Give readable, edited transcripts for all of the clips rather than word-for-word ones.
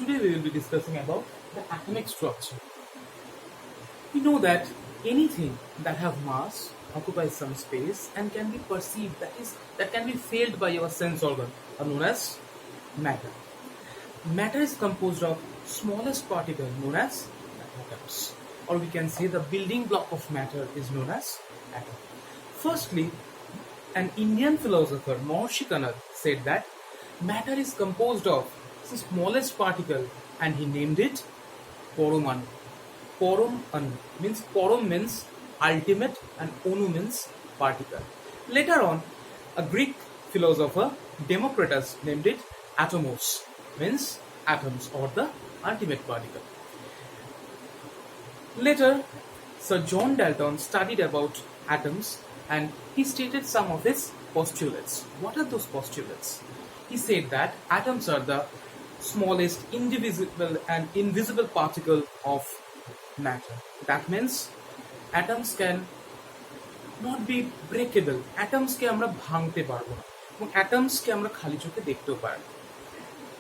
Today we will be discussing about the atomic structure. We know that anything that have mass occupies some space and can be perceived, that can be felt by your sense organ, are known as matter. Matter is composed of smallest particle known as atoms, or we can say the building block of matter is known as atom. Firstly, an Indian philosopher Mahorshi Kanad said that matter is composed of the smallest particle and he named it Poromanu. Porom means ultimate and Anu means particle. Later on, a Greek philosopher Democritus named it atomos, means atoms or the ultimate particle. Later, Sir John Dalton studied about atoms and he stated some of his postulates. What are those postulates? He said that atoms are the smallest indivisible and invisible particle of matter. That means atoms can not be breakable. Atoms কে আমরা ভাঙতে পারবো না এবং atoms কে আমরা খালি চোখে দেখতেও পারবো।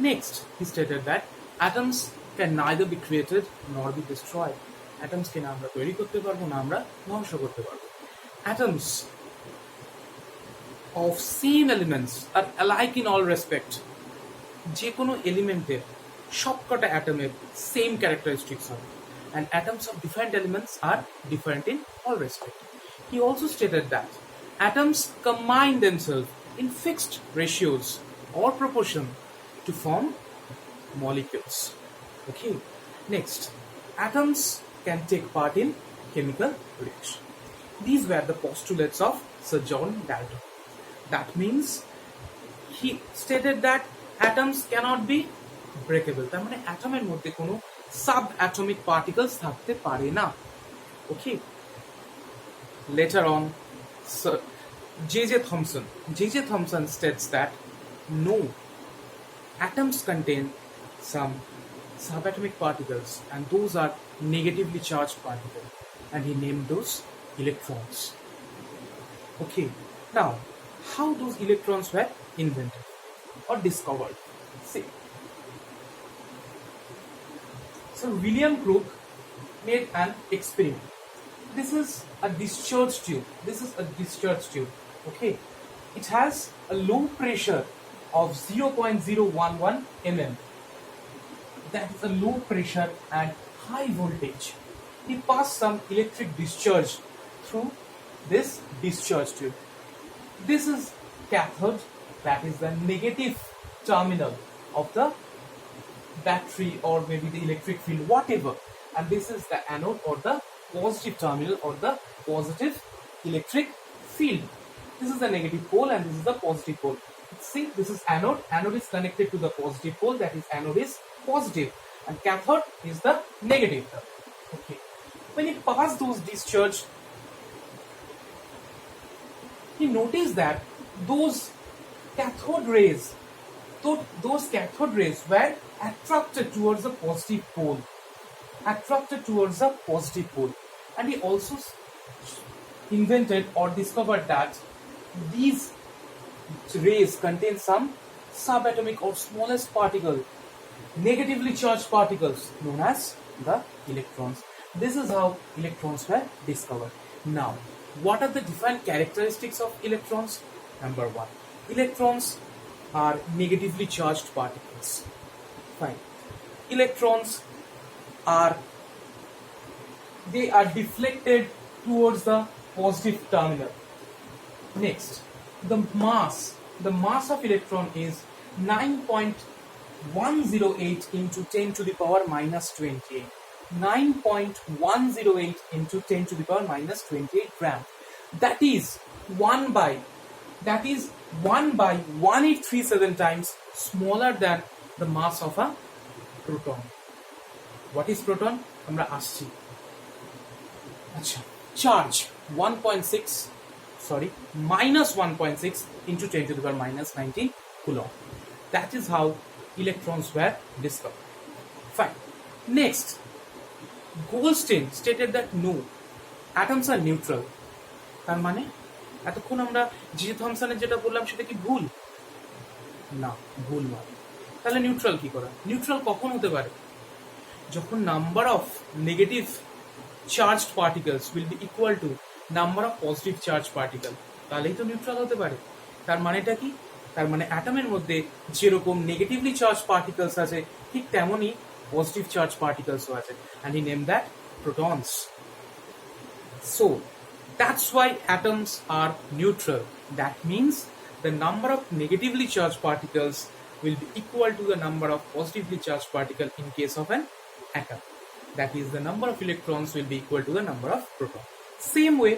Next, he stated that atoms can neither be created nor be destroyed. Atoms কে না আমরা তৈরি করতে পারবো না আমরা ধ্বংস করতে পারবো। Atoms of same elements are alike in all respect. যে কোনো এলিমেন্টের সবকটা অ্যাটমের সেম ক্যারেক্টারিস্টিক্স হবে and atoms of different elements are different in all respect. He also stated that atoms combine themselves in fixed ratios or proportion to form molecules. Okay. Next, atoms can take part in chemical reaction. These were the postulates of Sir John Dalton. That means he stated that atoms cannot be breakable. তার মানে অ্যাটমের মধ্যে কোনো subatomic particles থাকতে পারে না. Okay. Later on, Sir J.J. Thomson states that no, atoms contain some subatomic particles and those are negatively charged particles and he named those electrons. Okay. Now, how those electrons were invented or discovered? See. So William Crookes made an experiment. This is a discharge tube. Okay. It has a low pressure of 0.011 mm. That is a low pressure and high voltage. He passed some electric discharge through this discharge tube. This is cathode, that is the negative terminal of the battery or maybe the electric field, whatever, and this is the anode or the positive terminal or the positive electric field. This is the negative pole and this is the positive pole. See, this is anode is connected to the positive pole, that is anode is positive and cathode is the negative term. Okay, when he passed those discharge, he noticed that those cathode rays were attracted towards the positive pole, and he also invented or discovered that these rays contain some subatomic or smallest particle, negatively charged particles known as the electrons. This is how electrons were discovered. Now, what are the different characteristics of electrons? Number one, electrons are negatively charged particles. Fine. Electrons are deflected towards the positive terminal. Next, the mass of electron is 9.108 into 10 to the power minus 28. 9.108 into 10 to the power minus 28 gram. That is 1 by 1837 times smaller than the mass of a proton. What is proton? আমরা আসছি। আচ্ছা, charge minus 1.6 into 10 to the power minus 19 coulomb. That is how electrons were discovered. Fine. Next, Goldstein stated that no, atoms are neutral. তার মানে এতক্ষণ আমরা জি থমসনের যেটা বললাম সেটা কি ভুল? না, ভুল নয়। তাহলে নিউট্রাল কি করা? নিউট্রাল কখন হতে পারে? যখন number of negative charged particles will be equal to number of positive charge particle, তাহলেই তো নিউট্রাল হতে পারে। তার মানেটা কি? তার মানে অ্যাটমের মধ্যে যেরকম নেগেটিভলি চার্জ পার্টিকেলস আছে ঠিক তেমনই পজিটিভ চার্জ পার্টিকেলসও আছে, and he name that protons. So that's why atoms are neutral. That means the number of negatively charged particles will be equal to the number of positively charged particles in case of an atom. That is, the number of electrons will be equal to the number of protons. Same way,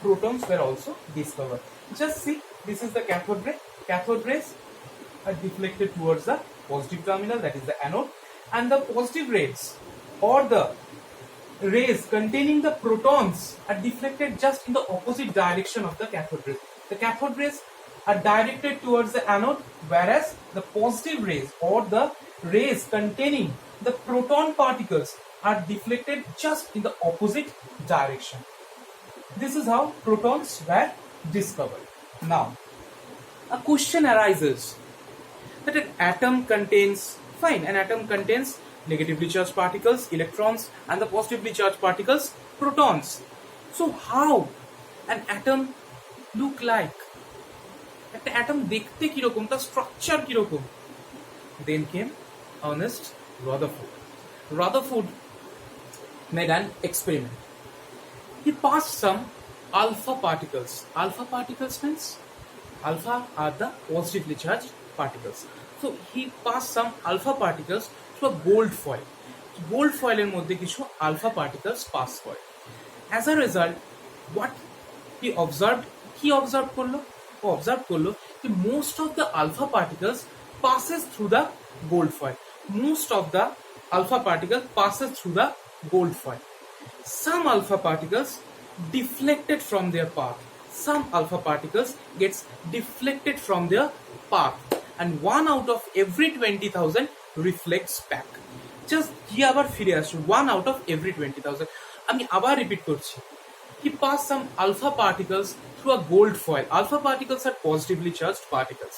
protons were also discovered. Just see, this is the cathode ray. Cathode rays are deflected towards the positive terminal, that is the anode, and the positive rays or the rays containing the protons are deflected just in the opposite direction of the cathode rays. The cathode rays are directed towards the anode, whereas the positive rays or the rays containing the proton particles are deflected just in the opposite direction. This is how protons were discovered. Now, a question arises that an atom contains, fine, an atom contains negatively charged particles, electrons, and the positively charged particles, protons. So how an atom look like? একটা atom দেখতে কিরকম, তার structure কিরকম? Then came Ernest Rutherford. Rutherford made an experiment. He passed some alpha particles. Alpha particles means alpha are the positively charged particles. So he passed some alpha particles to a gold foil. Gold foil এর মধ্যে কিছু alpha particles pass করে. As a result, what he observed, কি observe করলো? ও observe করলো যে most of the alpha particles passes through the gold foil. Most of the alpha particles passes through the gold foil. Some alpha particles deflected from their path. Some alpha particles gets deflected from their path, and 1 out of every 20,000 reflects back. Just কি আবার ফিরে আসছে 1 out of every 20,000. আমি আবার repeat করছি. He passed some alpha particles through a gold foil. Alpha particles are positively charged particles.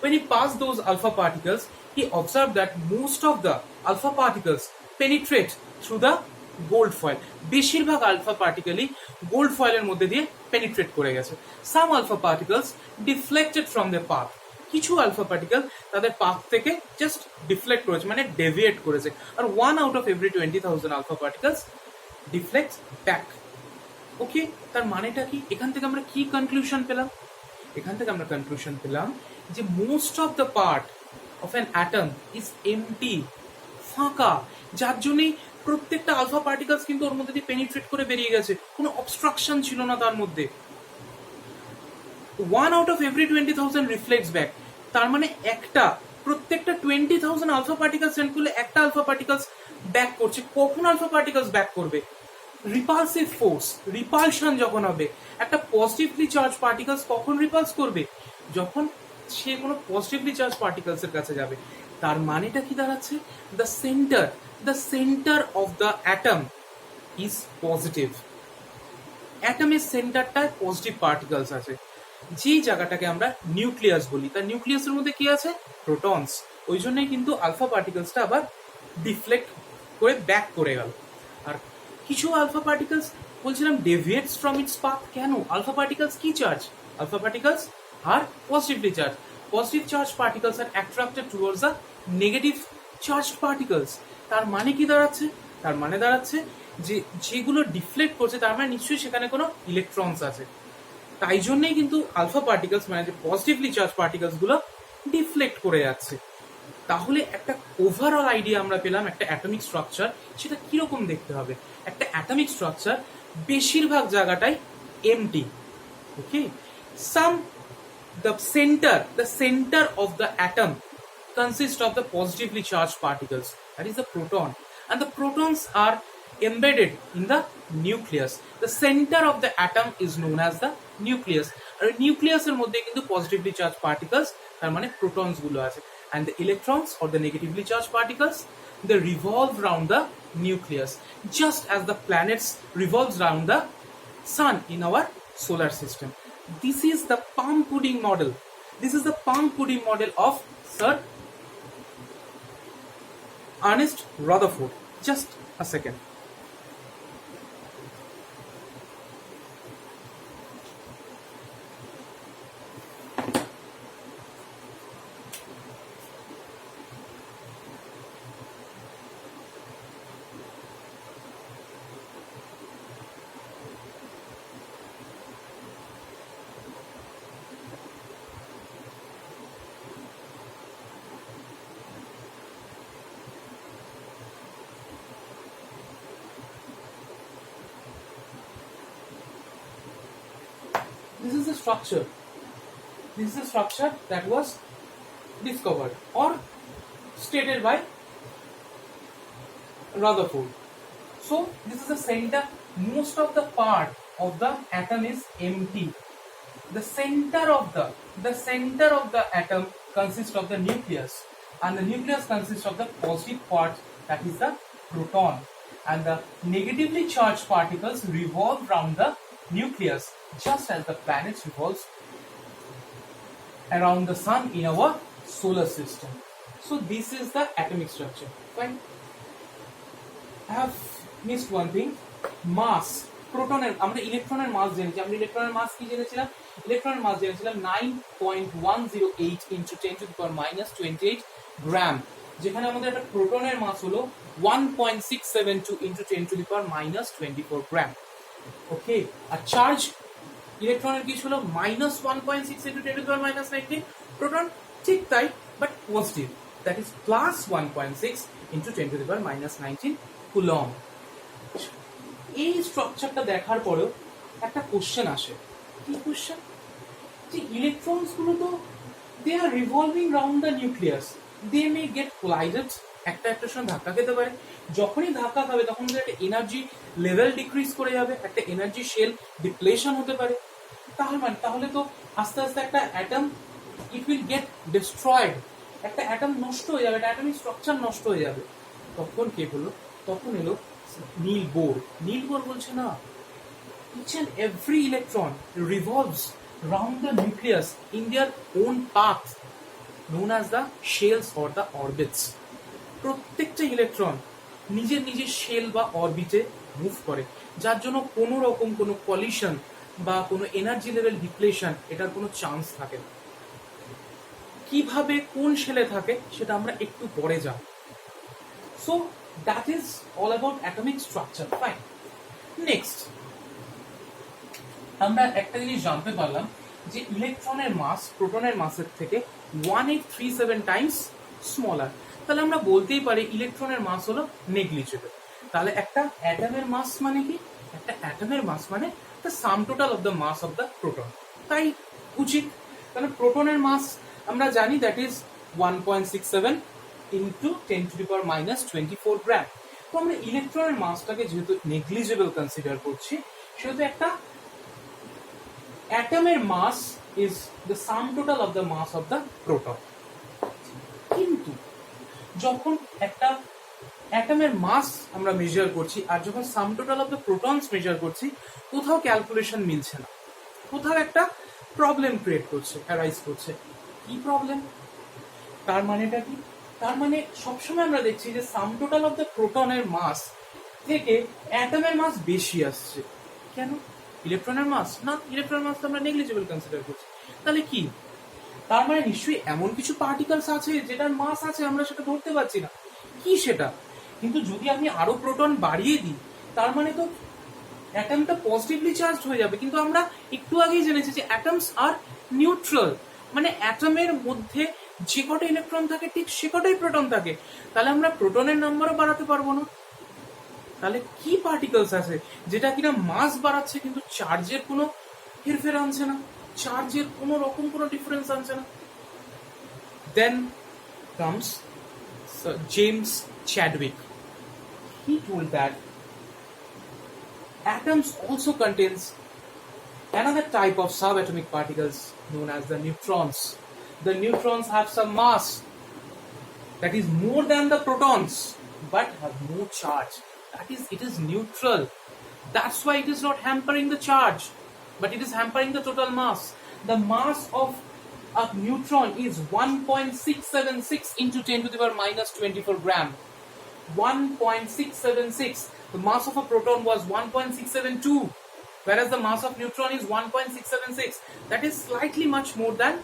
When he passed those alpha particles, he observed that most of the alpha particles penetrate through the gold foil. বেশিরভাগ alpha particles gold foil এর মধ্যে দিয়ে penetrate করে গেছে. Some alpha particles deflected from their path. কিছু alpha particle তাদের path থেকে just deflect করেছে, মানে deviate করেছে, আর 1 out of every 20,000 alpha particles deflects back. ওকে, তার মানেটা কি? এখান থেকে আমরা কি কনক্লুশন পেলাম? এখান থেকে আমরা কনক্লুশন পেলাম যে most of the part of an atom is empty, ফাঁকা, যার জন্যই প্রত্যেকটা আলফা পার্টিকেলস কিন্তু ওর মধ্যে দিয়ে পেনিট্রেট করে বেরিয়ে গেছে, কোনো অবস্ট্রাকশন ছিল না তার মধ্যে। 1 out of every 20,000 reflects back, তার মানে একটা প্রত্যেকটা 20,000 আলফা পার্টিকেলস সেন্ড করলে একটা আলফা পার্টিকেলস ব্যাক করছে। কখন আলফা পার্টিকেলস ব্যাক করবে? রিপালসিভ ফোর্স, রিপালশন যখন হবে। একটা পজিটিভলি চার্জ পার্টিকেলস কখন রিপালস করবে? যখন সে কোনো পজিটিভলি চার্জ পার্টিকেলস এর কাছে যাবে। তার মানেটা কি দাঁড়াচ্ছে? The centre of the atom is positive. অ্যাটমের সেন্টারটায় পজিটিভ পার্টিকেলস আছে, যে জায়গাটাকে আমরা নিউক্লিয়াস বলি। তার নিউক্লিয়াসের মধ্যে কি আছে? প্রোটনস। ওই জন্যই কিন্তু আলফা পার্টিকেলসটা আবার ডিফ্লেক্ট করে ব্যাক করে গেল। আর কিছু আলফা পার্টিকেলস বলছিলাম ডেভিয়েটস ফ্রম ইটস পাথ। কেন? আলফা পার্টিকেলস কি charge? Alpha particles are positively charge. Positive charge particles are attracted towards the negative charge particles. তার মানে কি দাঁড়াচ্ছে? তার মানে দাঁড়াচ্ছে যে যেগুলো ডিফ্লেক্ট করছে তার মানে নিশ্চয়ই সেখানে কোনো ইলেকট্রনস আছে। তাই জন্যই কিন্তু আলফা পার্টিকেলস মানে যে পজিটিভলি চার্জ পার্টিকেলস গুলো ডিফ্লেক্ট করে যাচ্ছে। তাহলে একটা ওভারঅল আইডিয়া আমরা পেলাম একটা অ্যাটমিক স্ট্রাকচার সেটা কিরকম দেখতে হবে। একটা অ্যাটমিক স্ট্রাকচার বেশিরভাগ জায়গাটাই empty. Okay, the center of the atom consists of the positively charged particles, that is the proton, and the protons are embedded in the nucleus. The center of the atom is known as the nucleus. আর nucleus এর মধ্যে কিন্তু positively charge particles, তার মানে protons গুলো আছে, and the electrons or the negatively charged particles, they revolve around the nucleus, just as the planets revolves around the sun in our solar system. This is the palm pudding model. This is the palm pudding model of Sir Ernest Rutherford. Just a second. This is the structure. This is the structure that was discovered or stated by Rutherford. So this is the center. Most of the part of the atom is empty. The center of the atom consists of the nucleus, and the nucleus consists of the positive part, that is the proton, and the negatively charged particles revolve around the nucleus, just as the planets revolves around the sun in our solar system. So this is the atomic structure. Fine. I have missed one thing. Mass. প্রোটনের আমরা ইলেকট্রনের মাস জেনেছি। আমরা ইলেকট্রনের মাস কি জেনেছিলাম? ইলেকট্রনের মাস জেনেছিলাম 9.108 into 10 to the power minus 28 গ্রাম, যেখানে আমাদের একটা প্রোটনের মাস হলো 1.672 into 10 to the power minus 24 gram. Okay, আর চার্জ ইলেকট্রনের কি ছিল? -1.6 into 10 to the power minus 19। Proton ঠিক তাই, but positive, that is plus 1.6 into 10 to the power minus 19 coulomb. এই স্ট্রাকচারটা দেখার পরেও একটা কোশ্চেন আসে। কি কোশ্চেন? যে ইলেকট্রনস গুলো তো they are revolving round the nucleus, they may get collided, একটা একটার সঙ্গে ধাক্কা খেতে পারে। যখনই ধাক্কা খাবে তখন ওদের একটা এনার্জি লেভেল ডিক্রিজ করে যাবে, একটা এনার্জি শেল ডিপ্লেশন হতে পারে। তাহলে তো আস্তে আস্তে একটা atom it will get destroyed, একটা অ্যাটম নষ্ট হয়ে যাবে, একটা অ্যাটমিক স্ট্রাকচার নষ্ট হয়ে যাবে। তখন কে হলো? তখন এলো নীল বোর। নীল বোর বলছে না, each and every electron revolves round the nucleus in their own path known as the shells or the orbits. প্রত্যেকটা ইলেকট্রন নিজের নিজের শেল বা অরবিটে মুভ করে, যার জন্য কোনো রকম কোনো কলিশন বা কোনো এনার্জি লেভেল ডিপ্লেশন এটার কোনো চান্স থাকে না। কিভাবে কোন শেলে থাকে সেটা আমরা একটু পরে যাব। So that is all about atomic structure. Fine. Next, আমরা একটা জিনিস জানতে পারলাম যে ইলেকট্রনের মাস প্রোটনের মাসের থেকে 1837 টাইমস স্মলার। তাহলে আমরা বলতেই পারি ইলেকট্রনের মাস হলো নেগলিজেবল। তাহলে একটা অ্যাটমের মাস মানে কি? একটা অ্যাটমের মাস মানে the sum total of the mass of the proton. তাই উচিত, কারণ প্রোটনের মাস আমরা জানি that is 1.67 into 10 to the power minus 24 gram. তো আমরা ইলেকট্রনের মাসটাকে যেহেতু নেগলিজেবল কনসিডার করছি, সেহেতু একটা অ্যাটমের mass is the sum total of the mass of the proton. কিন্তু যখন একটা অ্যাটমের মাস আমরা মেজার করছি আর যখন সাম total of the protons measure করছি, কোথাও ক্যালকুলেশন মিলছে না, কোথাও একটা প্রবলেম ক্রিয়েট করছে, অ্যারাইজ করছে। কি প্রবলেম? তার মানেটা কি? তার মানে সবসময় আমরা দেখছি যে সাম টোটাল অফ দ্য প্রোটনের মাস থেকে অ্যাটমের মাস বেশি আসছে। কেন? ইলেকট্রনের মাস না, ইলেকট্রনের মাস তো আমরা নেগলিজেবল কনসিডার করছি। তাহলে কি? তার মানে নিশ্চয়ই এমন কিছু পার্টিকেলস আছে যেটার মাস আছে, আমরা সেটা ধরতে পারছি না। কি সেটা? কিন্তু যদি আমি আরো প্রোটন বাড়িয়ে দিই, তার মানে তো অ্যাটমটা পজিটিভলি চার্জ হয়ে যাবে। কিন্তু আমরা একটু আগেই জেনেছি যে অ্যাটমস আর নিউট্রাল, মানে অ্যাটমের মধ্যে যে কটা ইলেকট্রন থাকে ঠিক সে কটাই প্রোটন থাকে। তাহলে আমরা প্রোটনের নাম্বারও বাড়াতে পারবো না। তাহলে কি পার্টিকেলস আছে যেটা কিনা মাস বাড়াচ্ছে কিন্তু চার্জের কোনো হেরফের আনছে না, চার্জের কোনো রকম কোনো ডিফারেন্স আনছে না? Then comes James Chadwick. He told that atoms also contains another type of subatomic particles known as the neutrons. The neutrons have some mass that is more than the protons but have no charge. That is, it is neutral. That's why it is not hampering the charge, but it is hampering the total mass. The mass of a neutron is 1.676 into 10 to the power minus 24 gram. 1.676. The mass of a proton was 1.672, whereas the mass of neutron is 1.676. That is slightly much more than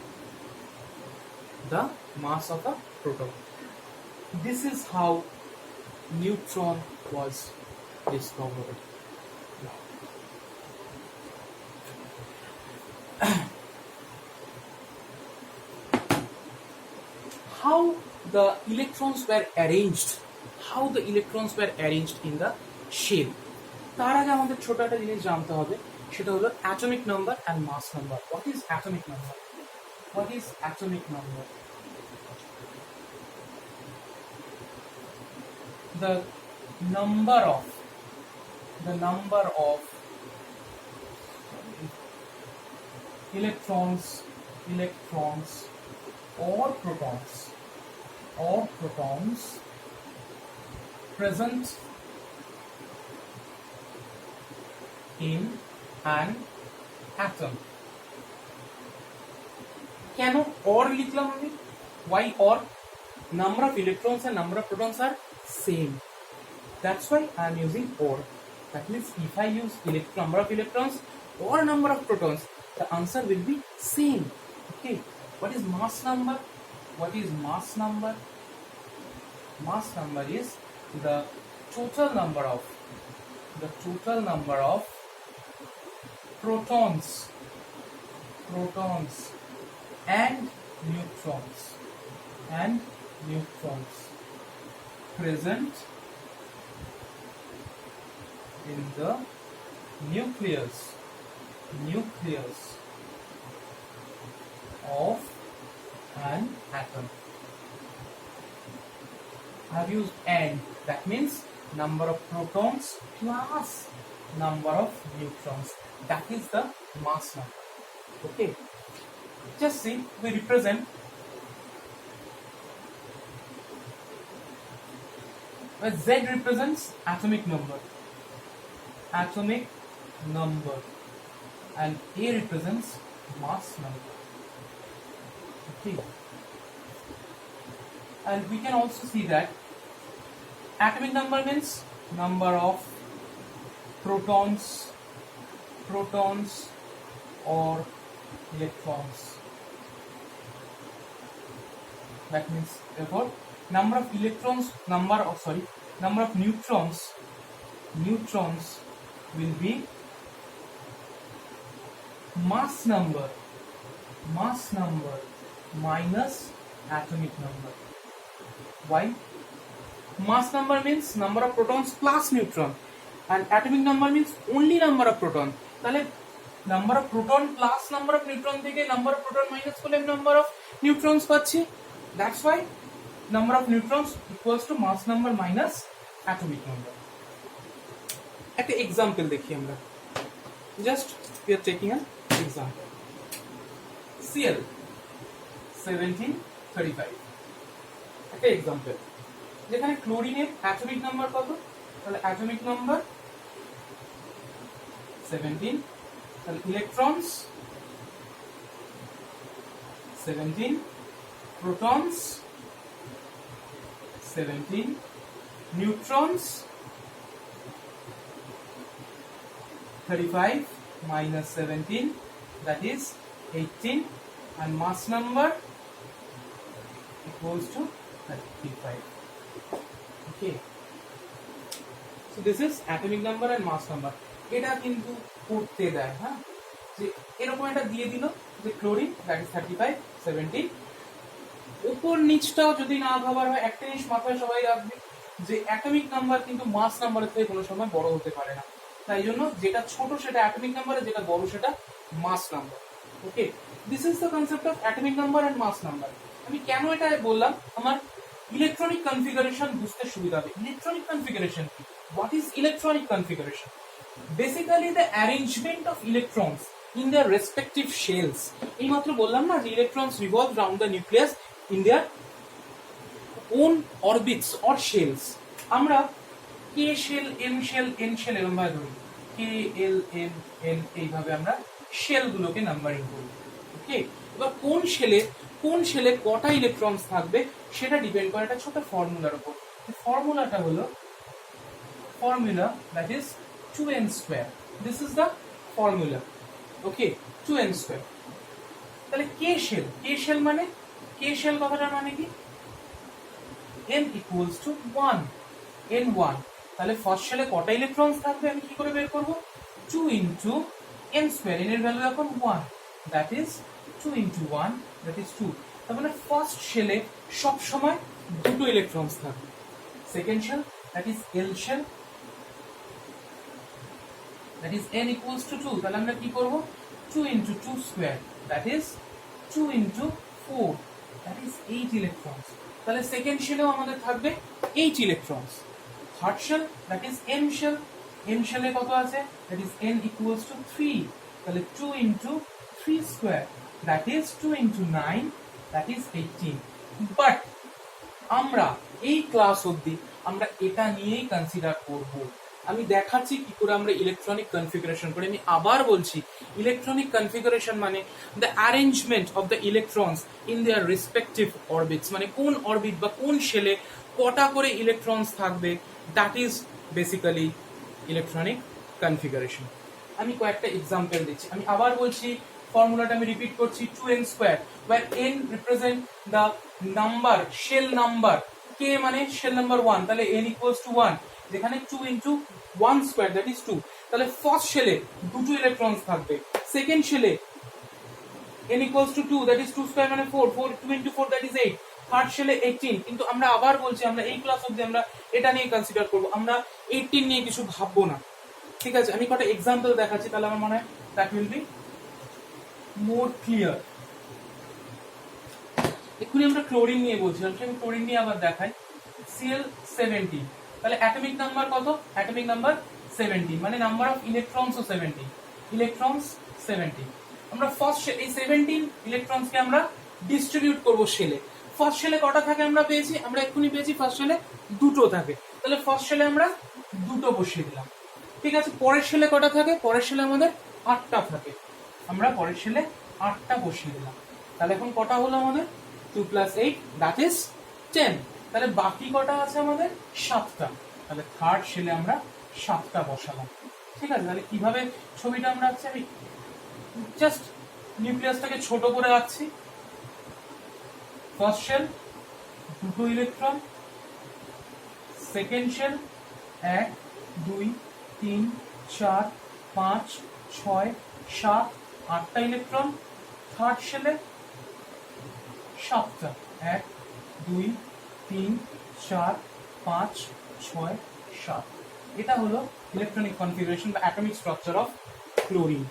the mass of a proton. This is how neutron was discovered. How the electrons were arranged, in the shell. তার আগে আমাদের ছোট একটা জিনিস জানতে হবে, সেটা হলো atomic number and mass number. What is atomic number? The number of electrons or protons present in an atom. কেন or লিখলাম আমি? Why or? Number of electrons and number of protons are same. That's why I am using or. That means if I use number of electrons or number of protons, the answer will be same. Okay. What is mass number? Mass number is the total number of protons and neutrons present in the nucleus of an atom. I have used and, that means number of protons plus number of neutrons. That is the mass number. Okay. Just see, we represent where Z represents atomic number and A represents mass number. Okay. And we can also see that atomic number means number of protons or electrons. That means therefore number of neutrons will be mass number minus atomic number. Why? Mass number means number of protons plus neutron, and atomic number means only number of proton. তাহলে number of proton plus number of neutron থেকে number of proton minus করলে number of neutrons পাচ্ছি. That's why number of neutrons equals to mass number minus atomic number. একটা example দেখি আমরা. Just we are taking an example. Cl 1735. একটা example. যেখানে ক্লোরিনের atomic number কত? তাহলে অ্যাটমিক নাম্বার 17, তাহলে electrons 17, protons 17, neutrons 35 minus 17, that is 18, and mass number equals to 35. Okay. So this is atomic number and mass number. এটা কিন্তু করতে দেয়, হ্যাঁ, যে এরকম একটা দিয়ে দিল যে ক্লোরিন দ্যাট ইজ 35 17, উপর নিচটাও যদি না ভাবার হয়, একটা জিনিস মাথায় সবাই রাখবে যে অ্যাটমিক নাম্বার কিন্তু মাস নাম্বারের থেকে কোনো সময় বড় হতে পারে না, তাই জন্য যেটা ছোট সেটা অ্যাটমিক নাম্বার, যেটা বড় সেটা mass number. Okay, this is the concept of atomic number and mass number. আমি কেন এটা বললাম, আমার ইলেকট্রনিক কনফিগারেশন বুঝতে সুবিধা হবে। ইলেকট্রনিক কনফিগারেশন কি? What is electronic configuration? Basically the arrangement of electrons in their respective shells. এইমাত্র বললাম না যে electrons revolve round the nucleus in their own orbits or shells. আমরা K shell, M shell, N shell এরকম ভাবে ধরি, কে L M N, এইভাবে আমরা শেলগুলোকে নাম্বারিং করি। ওকে, এবার কোন শেলে কটা ইলেকট্রনস থাকবে সেটা ডিপেন্ড করে একটা ছোট ফর্মুলার উপর। ফর্মুলাটা হলো formula that is 2n square. This is the formula. Okay, 2n square. তাহলে k shell মানে k shell কথাটার মানে কি n equals to 1 n1 তাহলে ফার্স্ট শেলে কটা ইলেকট্রনস থাকবে আমি কি করে বের করব 2 into n square n এর ভ্যালু এখন 1 that is 2 into 1 that is 2 তার মানে ফার্স্ট শেলে সব সময় দুটো ইলেকট্রনস থাকবে second shell that is l shell that is n equals to 2 তাহলে আমরা কি করব 2 into 2 square that is 2 into 4 that is 8 electrons তাহলে সেকেন্ড শেলেও আমাদের থাকবে 8 electrons third shell that is m শেলে কত আছে that is n equals to 3 তাহলে 2 into 3 square that is 2 into 9 that is 18 but আমরা এই ক্লাস অবধি আমরা এটা নিয়েই কনসিডার করব আমি দেখাচ্ছি কি করে আমরা ইলেকট্রনিক কনফিগারেশন করি আমি আবার বলছি ইলেকট্রনিক কনফিগারেশন মানে the arrangement of the electrons in their respective orbits মানে কোন অরবিট বা কোন শেলে কটা করে ইলেকট্রনস থাকবে that is basically electronic configuration আমি কয়েকটা এক্সাম্পল দিচ্ছি আমি আবার বলছি ফর্মুলাটা আমি রিপিট করছি 2n square where n represent the number shell number k মানে shell number 1 তাহলে n equals to 1 যেখানে 2 into 1 square that is 2 তাহলে ফার্স্ট শেলে দুটো ইলেকট্রনস থাকবে second শেলে n equals to 2 that is 2 square মানে 4 2 into 4 that is 8 থার্ড শেলে 18 কিন্তু আমরা আবার বলছি আমরা এই ক্লাস অবধি আমরা এটা নিয়ে কনসিডার করব আমরা 18 নিয়ে কিছু ভাববো না ঠিক আছে আমি কটা এক্সাম্পল দেখাচ্ছি তাহলে আমার মনে হয় that will be more clear এক্ষুনি আমরা ক্লোরিন নিয়ে বলছিলাম আমি ক্লোরিন নিয়ে আবার দেখাই Cl17 তাহলে অ্যাটমিক নাম্বার কত অ্যাটমিক নাম্বার 17 মানে নাম্বার অফ ইলেকট্রনস ও 17 ইলেকট্রনস 17 আমরা ফার্স্ট এই 17 ইলেকট্রনসকে আমরা ডিস্ট্রিবিউট করব শেলে ফার্স্ট শেলে কটা থাকে আমরা পেয়েছি আমরা এক্ষুনি পেয়েছি ফার্স্ট শেলে দুটো থাকে তাহলে ফার্স্ট শেলে আমরা দুটো বসিয়ে দিলাম ঠিক আছে পরের শেলে কটা থাকে পরের শেলে আমাদের 8টা থাকে আমরা পরের শেলে 8টা বসিয়ে দিলাম তাহলে এখন কটা হলো আমাদের 2 + 8 দ্যাট ইজ 10 তাহলে বাকি কটা আছে আমাদের 7টা তাহলে থার্ড শেলে আমরা 7টা বসালাম ঠিক আছে তাহলে কিভাবে ছবিটা আমরা আঁকছি আমি জাস্ট নিউক্লিয়াসটাকে ছোট করে আঁকছি ফার্স্ট শেল দুটো ইলেকট্রন সেকেন্ড শেল 1 2 3 4 5 6 7 8টা ইলেকট্রন থার্ড শেলে 7টা 1 2 3 4 5 6 7 এটা হলো ইলেকট্রনিক কনফিগারেশন বা অ্যাটমিক স্ট্রাকচার অফ ক্লোরিন